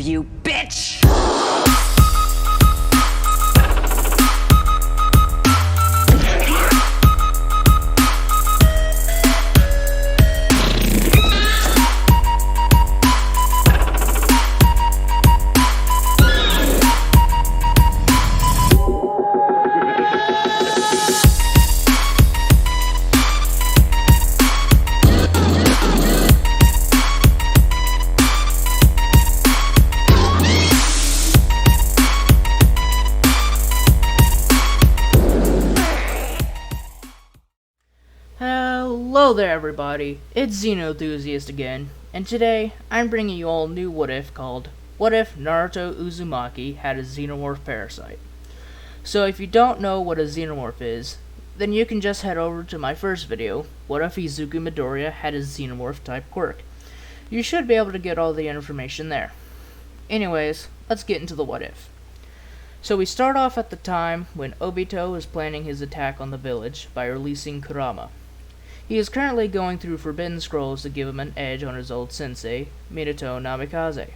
you bitch! Hello there everybody, it's Xenothusiast again, and today I'm bringing you all a new what if called What If Naruto Uzumaki Had a Xenomorph Parasite. So if you don't know what a Xenomorph is, then you can just head over to my first video, What If Izuku Midoriya Had a Xenomorph type quirk. You should be able to get all the information there. Anyways, let's get into the what if. So we start off at the time when Obito is planning his attack on the village by releasing Kurama. He is currently going through forbidden scrolls to give him an edge on his old sensei, Minato Namikaze.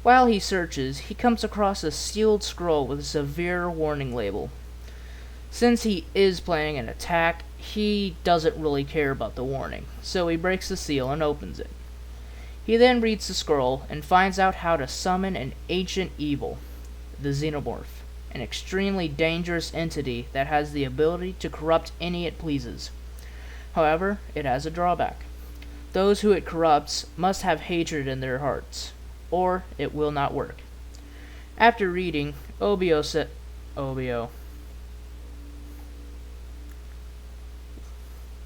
While he searches, he comes across a sealed scroll with a severe warning label. Since he is planning an attack, he doesn't really care about the warning, so he breaks the seal and opens it. He then reads the scroll and finds out how to summon an ancient evil, the Xenomorph, an extremely dangerous entity that has the ability to corrupt any it pleases. However, it has a drawback. Those who it corrupts must have hatred in their hearts, or it will not work. After reading, Obito said,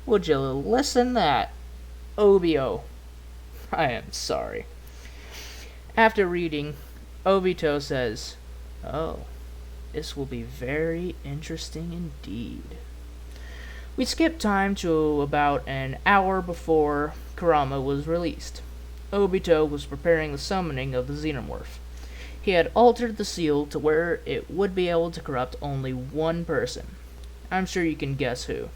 would you listen that? Obito. I am sorry. After reading, Obito says, "Oh, this will be very interesting indeed." We skip time to about an hour before Kurama was released. Obito was preparing the summoning of the Xenomorph. He had altered the seal to where it would be able to corrupt only one person. I'm sure you can guess who.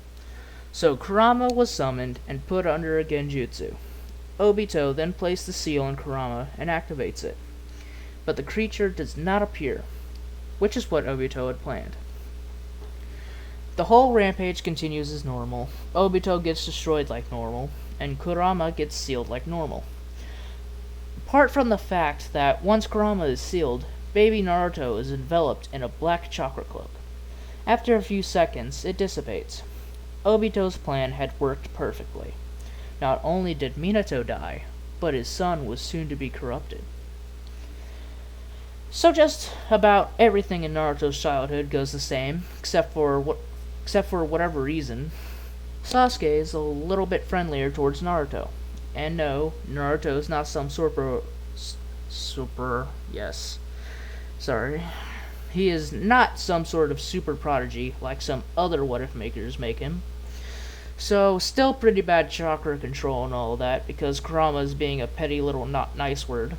So Kurama was summoned and put under a genjutsu. Obito then placed the seal on Kurama and activates it. But the creature does not appear, which is what Obito had planned. The whole rampage continues as normal. Obito gets destroyed like normal, and Kurama gets sealed like normal. Apart from the fact that once Kurama is sealed, baby Naruto is enveloped in a black chakra cloak. After a few seconds, it dissipates. Obito's plan had worked perfectly. Not only did Minato die, but his son was soon to be corrupted. So just about everything in Naruto's childhood goes the same, except for whatever reason. Sasuke is a little bit friendlier towards Naruto. And no, Naruto is not some He is not some sort of super prodigy like some other what if makers make him. So, still pretty bad chakra control and all that, because Kurama is being a petty little not nice word.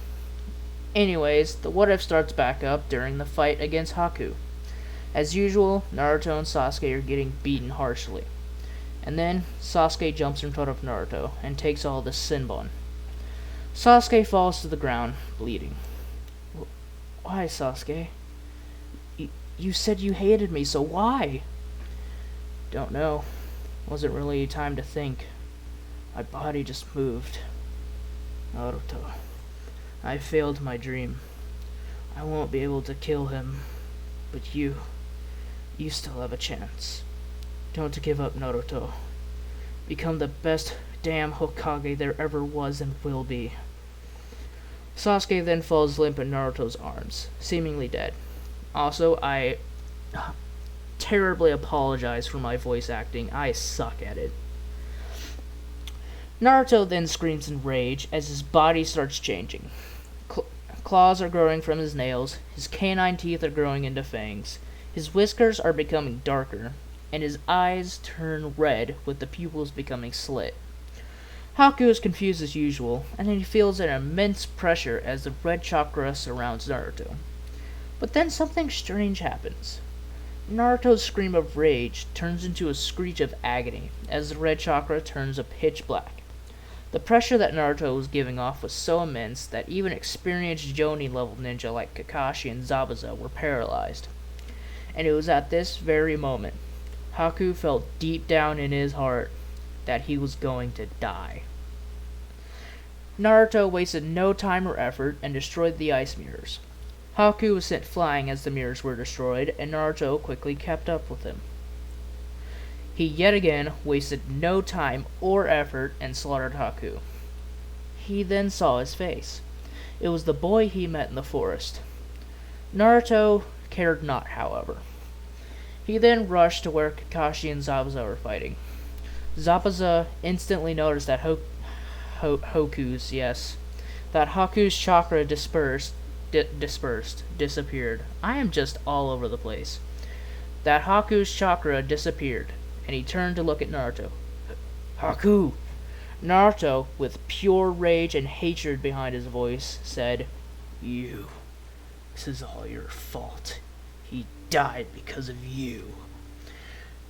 Anyways, the what if starts back up during the fight against Haku. As usual, Naruto and Sasuke are getting beaten harshly. And then, Sasuke jumps in front of Naruto and takes all the Senbon. Sasuke falls to the ground, bleeding. Why, Sasuke? You said you hated me, so why? Don't know. Wasn't really time to think. My body just moved. Naruto, I failed my dream. I won't be able to kill him. But you still have a chance. Don't give up, Naruto. Become the best damn Hokage there ever was and will be. Sasuke then falls limp in Naruto's arms, seemingly dead. Also, I terribly apologize for my voice acting. I suck at it. Naruto then screams in rage as his body starts changing. Claws are growing from his nails, his canine teeth are growing into fangs, his whiskers are becoming darker, and his eyes turn red with the pupils becoming slit. Haku is confused as usual, and he feels an immense pressure as the red chakra surrounds Naruto. But then something strange happens. Naruto's scream of rage turns into a screech of agony as the red chakra turns a pitch black. The pressure that Naruto was giving off was so immense that even experienced Jonin-level ninja like Kakashi and Zabuza were paralyzed. And it was at this very moment, Haku felt deep down in his heart that he was going to die. Naruto wasted no time or effort and destroyed the ice mirrors. Haku was sent flying as the mirrors were destroyed, and Naruto quickly kept up with him. He yet again wasted no time or effort and slaughtered Haku. He then saw his face. It was the boy he met in the forest. Naruto cared not, however. He then rushed to where Kakashi and Zabuza were fighting. Zabuza instantly noticed that Haku's chakra disappeared. I am just all over the place. That Haku's chakra disappeared, and he turned to look at Naruto. Haku! Naruto, with pure rage and hatred behind his voice, said, This is all your fault. He died because of you.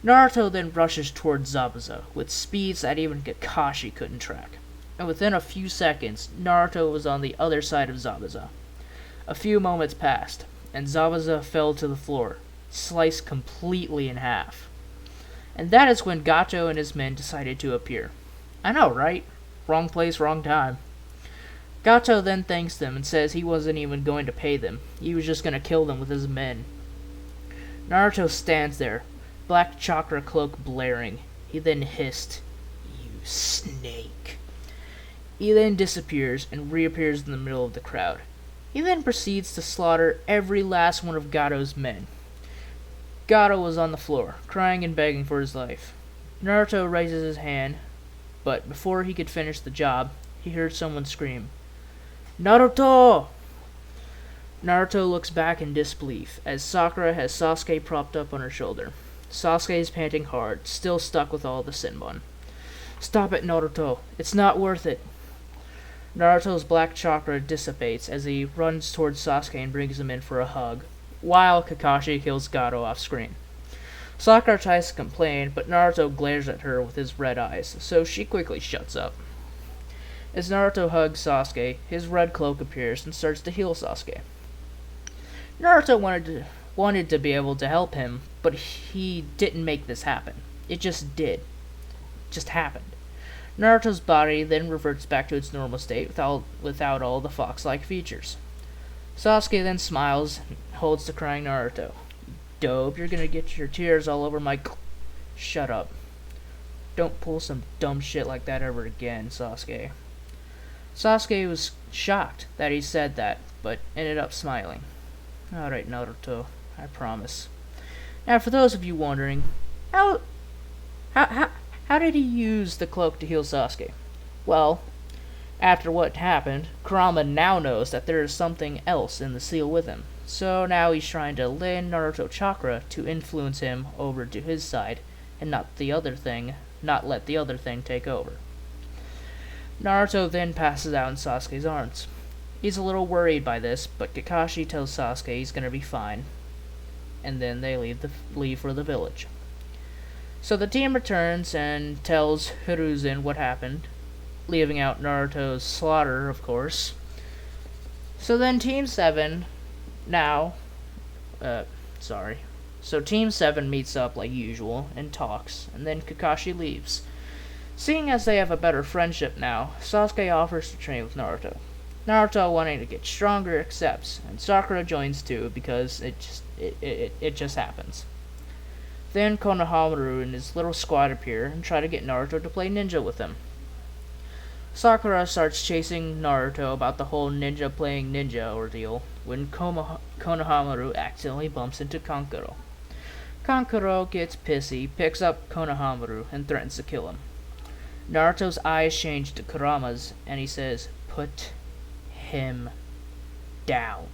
Naruto then rushes towards Zabuza, with speeds that even Kakashi couldn't track. And within a few seconds, Naruto was on the other side of Zabuza. A few moments passed, and Zabuza fell to the floor, sliced completely in half. And that is when Gato and his men decided to appear. I know, right? Wrong place, wrong time. Gato then thanks them and says he wasn't even going to pay them. He was just going to kill them with his men. Naruto stands there, black chakra cloak blaring. He then hissed, You snake. He then disappears and reappears in the middle of the crowd. He then proceeds to slaughter every last one of Gato's men. Gato was on the floor, crying and begging for his life. Naruto raises his hand, but before he could finish the job, he heard someone scream, Naruto! Naruto looks back in disbelief, as Sakura has Sasuke propped up on her shoulder. Sasuke is panting hard, still stuck with all the Senbon. Stop it, Naruto. It's not worth it. Naruto's black chakra dissipates as he runs towards Sasuke and brings him in for a hug, while Kakashi kills Gato off screen. Sakura tries to complain, but Naruto glares at her with his red eyes, so she quickly shuts up. As Naruto hugs Sasuke, his red cloak appears and starts to heal Sasuke. Naruto wanted to be able to help him, but he didn't make this happen. It just did. It just happened. Naruto's body then reverts back to its normal state without all the fox-like features. Sasuke then smiles and holds the crying Naruto. Dope, you're gonna get your tears all over my... Shut up. Don't pull some dumb shit like that ever again, Sasuke. Sasuke was shocked that he said that, but ended up smiling. Alright, Naruto, I promise. Now, for those of you wondering, how did he use the cloak to heal Sasuke? Well, after what happened, Kurama now knows that there is something else in the seal with him. So now he's trying to lend Naruto chakra to influence him over to his side, and not let the other thing take over. Naruto then passes out in Sasuke's arms. He's a little worried by this, but Kakashi tells Sasuke he's gonna be fine, and then they leave for the village. So the team returns and tells Hiruzen what happened, leaving out Naruto's slaughter, of course. So then Team 7 Team 7 meets up like usual and talks, and then Kakashi leaves. Seeing as they have a better friendship now, Sasuke offers to train with Naruto. Naruto, wanting to get stronger, accepts, and Sakura joins too because it just happens. Then Konohamaru and his little squad appear and try to get Naruto to play ninja with them. Sakura starts chasing Naruto about the whole ninja playing ninja ordeal when Konohamaru accidentally bumps into Kankuro. Kankuro gets pissy, picks up Konohamaru, and threatens to kill him. Naruto's eyes change to Kurama's, and he says, "Put him down."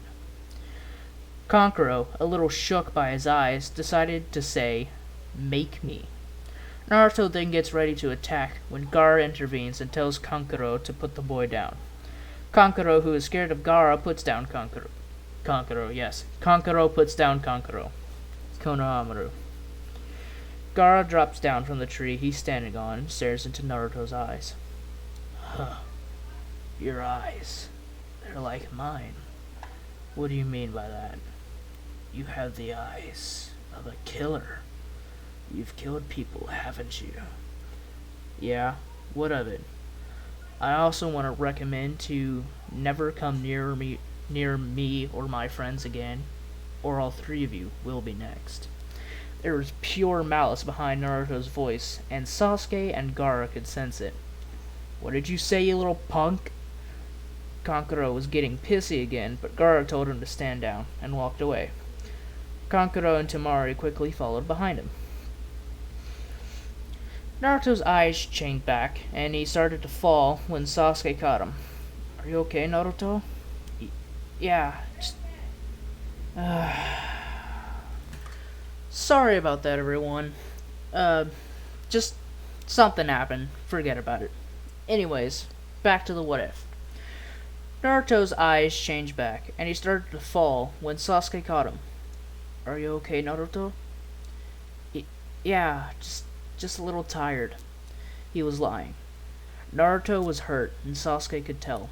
Kankuro, a little shook by his eyes, decided to say, "Make me." Naruto then gets ready to attack when Gaara intervenes and tells Kankuro to put the boy down. Kankuro, who is scared of Gaara, puts down Kankuro. Kankuro puts down Konohamaru. Gaara drops down from the tree he's standing on and stares into Naruto's eyes. Huh. Your eyes. They're like mine. What do you mean by that? You have the eyes of a killer. You've killed people, haven't you? Yeah, what of it? I also want to recommend to never come near me or my friends again, or all three of you will be next. There was pure malice behind Naruto's voice, and Sasuke and Gaara could sense it. What did you say, you little punk? Kankuro was getting pissy again, but Gaara told him to stand down, and walked away. Kankuro and Temari quickly followed behind him. Naruto's eyes changed back, and he started to fall when Sasuke caught him. Are you okay, Naruto? Yeah, just... Sorry about that, everyone. Just something happened. Forget about it. Anyways, back to the what if. Naruto's eyes changed back, and he started to fall when Sasuke caught him. Are you okay, Naruto? Yeah, just a little tired. He was lying. Naruto was hurt, and Sasuke could tell.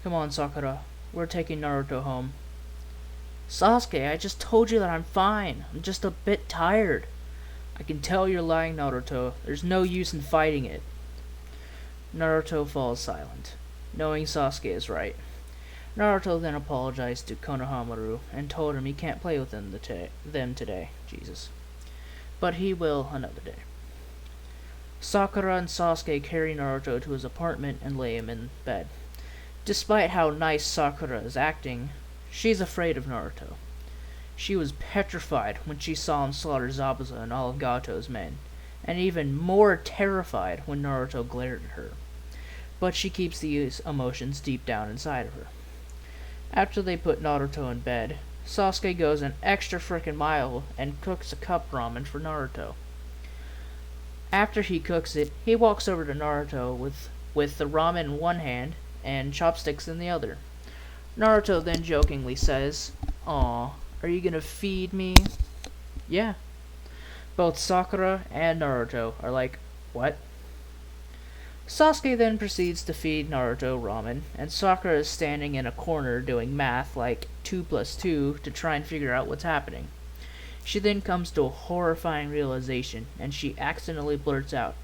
Come on, Sakura. We're taking Naruto home. Sasuke, I just told you that I'm fine. I'm just a bit tired. I can tell you're lying, Naruto. There's no use in fighting it. Naruto falls silent, knowing Sasuke is right. Naruto then apologized to Konohamaru and told him he can't play with them today. Jesus. But he will another day. Sakura and Sasuke carry Naruto to his apartment and lay him in bed. Despite how nice Sakura is acting, she's afraid of Naruto. She was petrified when she saw him slaughter Zabuza and all of Gato's men, and even more terrified when Naruto glared at her. But she keeps these emotions deep down inside of her. After they put Naruto in bed, Sasuke goes an extra frickin' mile and cooks a cup ramen for Naruto. After he cooks it, he walks over to Naruto with the ramen in one hand and chopsticks in the other. Naruto then jokingly says, "Aw, are you gonna feed me?" Yeah. Both Sakura and Naruto are like, what? Sasuke then proceeds to feed Naruto ramen, and Sakura is standing in a corner doing math like 2 plus 2 to try and figure out what's happening. She then comes to a horrifying realization, and she accidentally blurts out,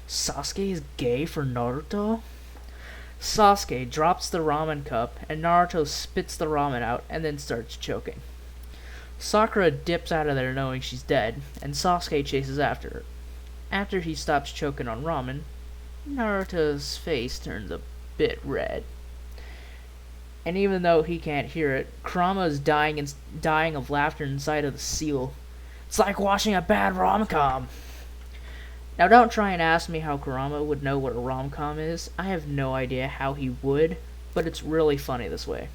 "Sasuke is gay for Naruto?" Sasuke drops the ramen cup, and Naruto spits the ramen out and then starts choking. Sakura dips out of there knowing she's dead, and Sasuke chases after her. After he stops choking on ramen, Naruto's face turns a bit red. And even though he can't hear it, Kurama is dying of laughter inside of the seal. It's like watching a bad rom-com. Now don't try and ask me how Kurama would know what a rom-com is. I have no idea how he would, but it's really funny this way.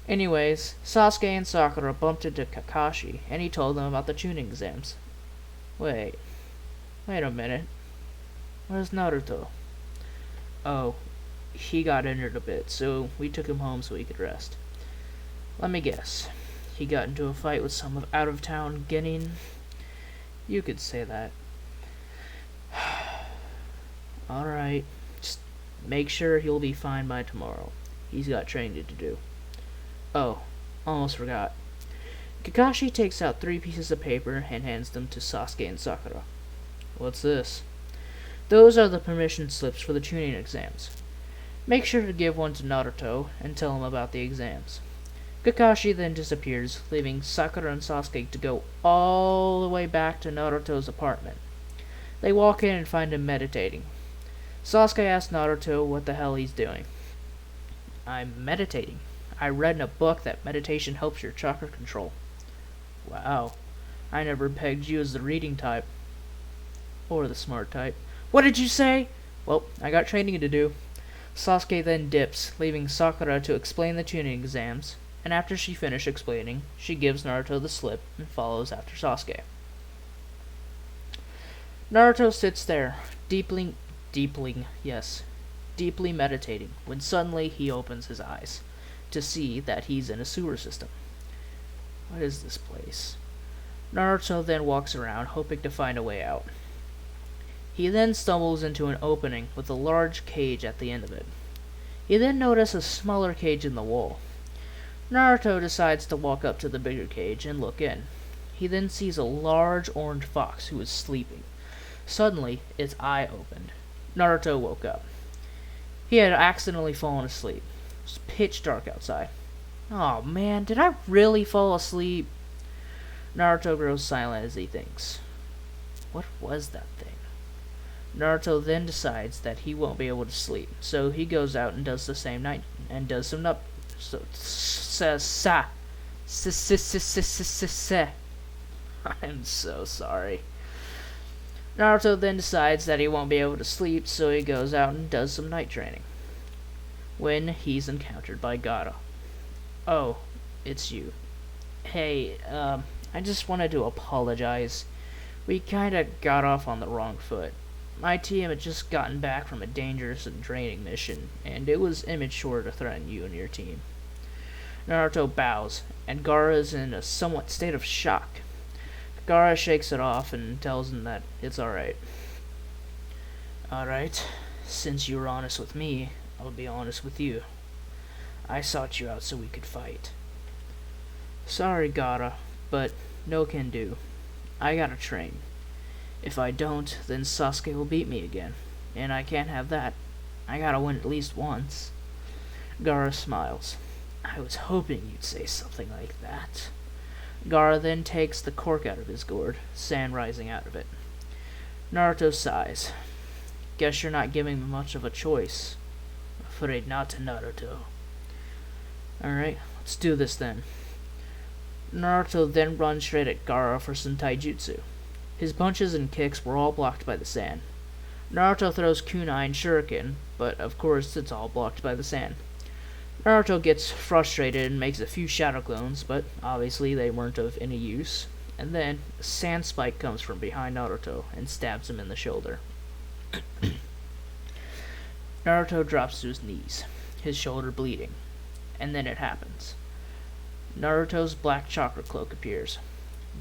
Anyways, Sasuke and Sakura bumped into Kakashi, and he told them about the tuning exams. Wait a minute. Where's Naruto? Oh, he got injured a bit, so we took him home so he could rest. Let me guess. He got into a fight with some out-of-town genin? You could say that. Alright, just make sure he'll be fine by tomorrow. He's got training to do. Oh, almost forgot. Kakashi takes out 3 pieces of paper and hands them to Sasuke and Sakura. What's this? Those are the permission slips for the tuning exams. Make sure to give one to Naruto and tell him about the exams. Kakashi then disappears, leaving Sakura and Sasuke to go all the way back to Naruto's apartment. They walk in and find him meditating. Sasuke asks Naruto what the hell he's doing. I'm meditating. I read in a book that meditation helps your chakra control. Wow. I never pegged you as the reading type. Or the smart type. What did you say? Well, I got training to do. Sasuke then dips, leaving Sakura to explain the tuning exams, and after she finishes explaining, she gives Naruto the slip and follows after Sasuke. Naruto sits there, deeply meditating, when suddenly he opens his eyes, to see that he's in a sewer system. What is this place? Naruto then walks around, hoping to find a way out. He then stumbles into an opening with a large cage at the end of it. He then notices a smaller cage in the wall. Naruto decides to walk up to the bigger cage and look in. He then sees a large orange fox who is sleeping. Suddenly, its eye opened. Naruto woke up. He had accidentally fallen asleep. It was pitch dark outside. Oh man, did I really fall asleep? Naruto grows silent as he thinks. What was that thing? Naruto then decides that he won't be able to sleep, so he goes out and does the same night and does some I'm so sorry. Naruto then decides that he won't be able to sleep, so he goes out and does some night training. When he's encountered by Gaara. Oh, it's you. Hey, I just wanted to apologize. We kinda got off on the wrong foot. My team had just gotten back from a dangerous and draining mission, and it was immature to threaten you and your team. Naruto bows, and Gaara is in a somewhat state of shock. Gaara shakes it off and tells him that it's alright. Alright, since you were honest with me, I'll be honest with you. I sought you out so we could fight. Sorry, Gaara, but no can do. I gotta train. If I don't, then Sasuke will beat me again, and I can't have that. I gotta win at least once. Gaara smiles. I was hoping you'd say something like that. Gaara then takes the cork out of his gourd, sand rising out of it. Naruto sighs. Guess you're not giving me much of a choice. Afraid not, Naruto. Alright, let's do this then. Naruto then runs straight at Gaara for some taijutsu. His punches and kicks were all blocked by the sand. Naruto throws kunai and shuriken, but of course it's all blocked by the sand. Naruto gets frustrated and makes a few shadow clones, but obviously they weren't of any use. And then a sand spike comes from behind Naruto and stabs him in the shoulder. Naruto drops to his knees, his shoulder bleeding. And then it happens. Naruto's black chakra cloak appears.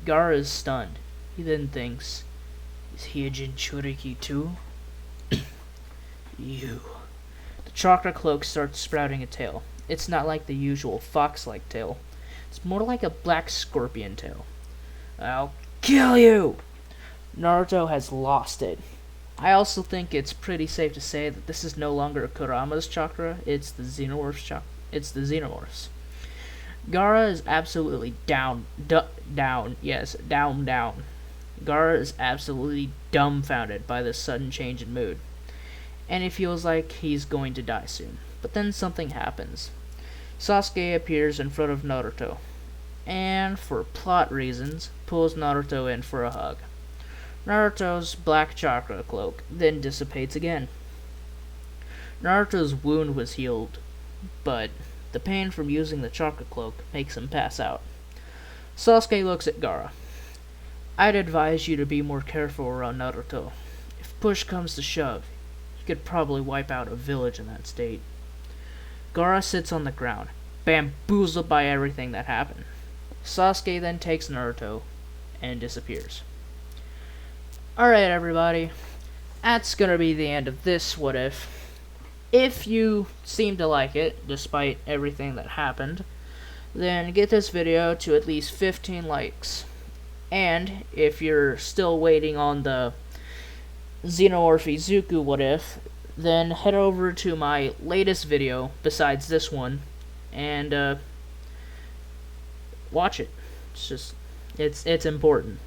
Gaara is stunned. He then thinks, is he a Jinchuriki too? You. The chakra cloak starts sprouting a tail. It's not like the usual fox-like tail. It's more like a black scorpion tail. I'll kill you! Naruto has lost it. I also think it's pretty safe to say that this is no longer Kurama's chakra, it's the Xenomorph's chakra. It's the Xenomorphs. Gaara is absolutely down. Gaara is absolutely dumbfounded by this sudden change in mood, and he feels like he's going to die soon. But then something happens. Sasuke appears in front of Naruto, and for plot reasons, pulls Naruto in for a hug. Naruto's black chakra cloak then dissipates again. Naruto's wound was healed, but the pain from using the chakra cloak makes him pass out. Sasuke looks at Gaara. I'd advise you to be more careful around Naruto. If push comes to shove, you could probably wipe out a village in that state. Gaara sits on the ground, bamboozled by everything that happened. Sasuke then takes Naruto and disappears. Alright, everybody. That's gonna be the end of this What If. If you seem to like it, despite everything that happened, then get this video to at least 15 likes. And if you're still waiting on the Xenomorph Izuku What If, then head over to my latest video, besides this one, and watch it. It's important.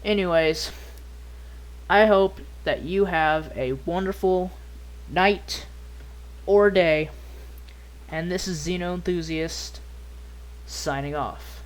Anyways, I hope that you have a wonderful night or day, and this is Xeno Enthusiast signing off.